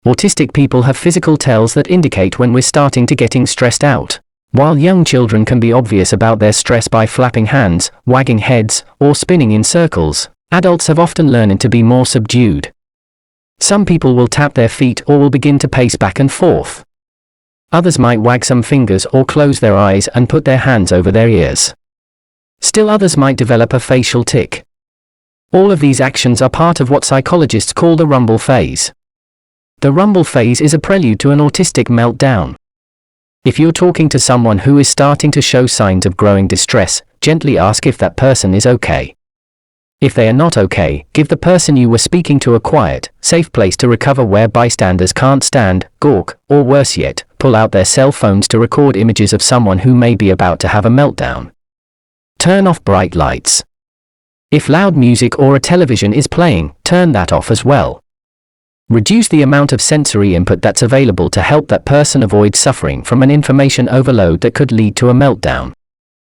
Autistic people have physical tells that indicate when we're starting to getting stressed out. While young children can be obvious about their stress by flapping hands, wagging heads, or spinning in circles, adults have often learned to be more subdued. Some people will tap their feet or will begin to pace back and forth. Others might wag some fingers or close their eyes and put their hands over their ears. Still others might develop a facial tic. All of these actions are part of what psychologists call the rumble phase. The rumble phase is a prelude to an autistic meltdown. If you're talking to someone who is starting to show signs of growing distress, gently ask if that person is okay. If they are not okay, give the person you were speaking to a quiet, safe place to recover where bystanders can't stand, gawk, or worse yet, pull out their cell phones to record images of someone who may be about to have a meltdown. Turn off bright lights. If loud music or a television is playing, turn that off as well. Reduce the amount of sensory input that's available to help that person avoid suffering from an information overload that could lead to a meltdown.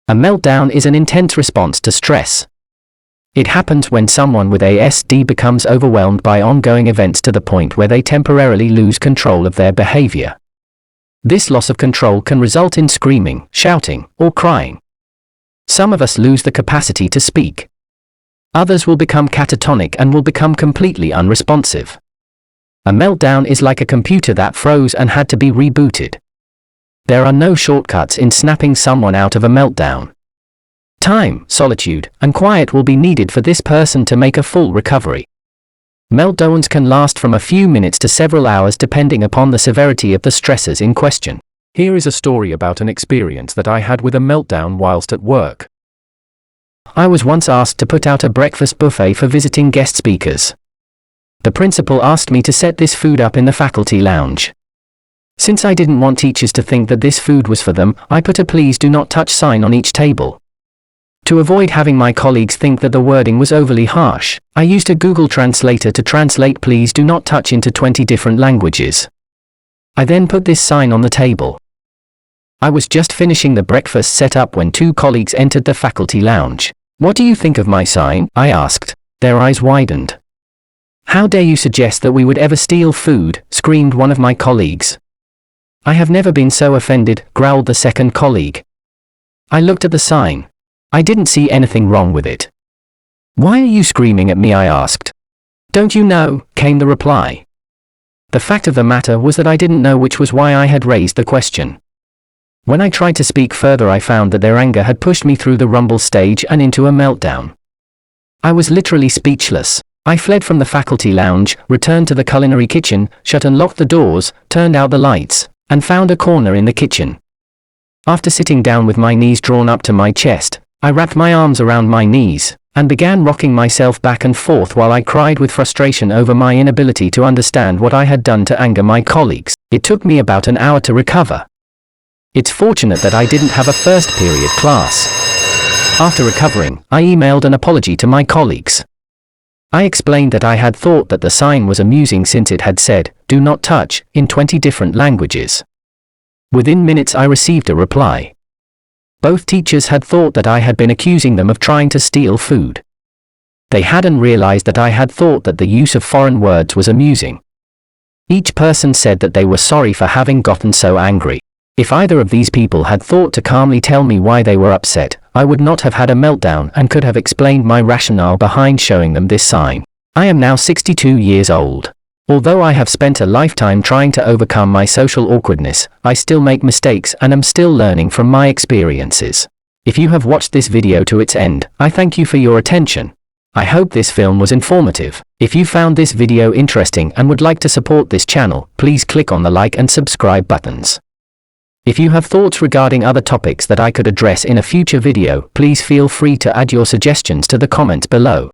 A meltdown is an intense response to stress. It happens when someone with ASD becomes overwhelmed by ongoing events to the point where they temporarily lose control of their behavior. This loss of control can result in screaming, shouting, or crying. Some of us lose the capacity to speak. Others will become catatonic and will become completely unresponsive. A meltdown is like a computer that froze and had to be rebooted. There are no shortcuts in snapping someone out of a meltdown. Time, solitude, and quiet will be needed for this person to make a full recovery. Meltdowns can last from a few minutes to several hours depending upon the severity of the stressors in question. Here is a story about an experience that I had with a meltdown whilst at work. I was once asked to put out a breakfast buffet for visiting guest speakers. The principal asked me to set this food up in the faculty lounge. Since I didn't want teachers to think that this food was for them, I put a "Please do not touch" sign on each table. To avoid having my colleagues think that the wording was overly harsh, I used a Google Translator to translate "Please do not touch" into 20 different languages. I then put this sign on the table. I was just finishing the breakfast setup when two colleagues entered the faculty lounge. "What do you think of my sign?" I asked. Their eyes widened. "How dare you suggest that we would ever steal food?" screamed one of my colleagues. "I have never been so offended," growled the second colleague. I looked at the sign. I didn't see anything wrong with it. "Why are you screaming at me?" I asked. "Don't you know?" came the reply. The fact of the matter was that I didn't know, which was why I had raised the question. When I tried to speak further, I found that their anger had pushed me through the rumble stage and into a meltdown. I was literally speechless. I fled from the faculty lounge, returned to the culinary kitchen, shut and locked the doors, turned out the lights, and found a corner in the kitchen. After sitting down with my knees drawn up to my chest, I wrapped my arms around my knees, and began rocking myself back and forth while I cried with frustration over my inability to understand what I had done to anger my colleagues. It took me about an hour to recover. It's fortunate that I didn't have a first period class. After recovering, I emailed an apology to my colleagues. I explained that I had thought that the sign was amusing since it had said, "Do not touch," in 20 different languages. Within minutes I received a reply. Both teachers had thought that I had been accusing them of trying to steal food. They hadn't realized that I had thought that the use of foreign words was amusing. Each person said that they were sorry for having gotten so angry. If either of these people had thought to calmly tell me why they were upset, I would not have had a meltdown and could have explained my rationale behind showing them this sign. I am now 62 years old. Although I have spent a lifetime trying to overcome my social awkwardness, I still make mistakes and am still learning from my experiences. If you have watched this video to its end, I thank you for your attention. I hope this film was informative. If you found this video interesting and would like to support this channel, please click on the like and subscribe buttons. If you have thoughts regarding other topics that I could address in a future video, please feel free to add your suggestions to the comments below.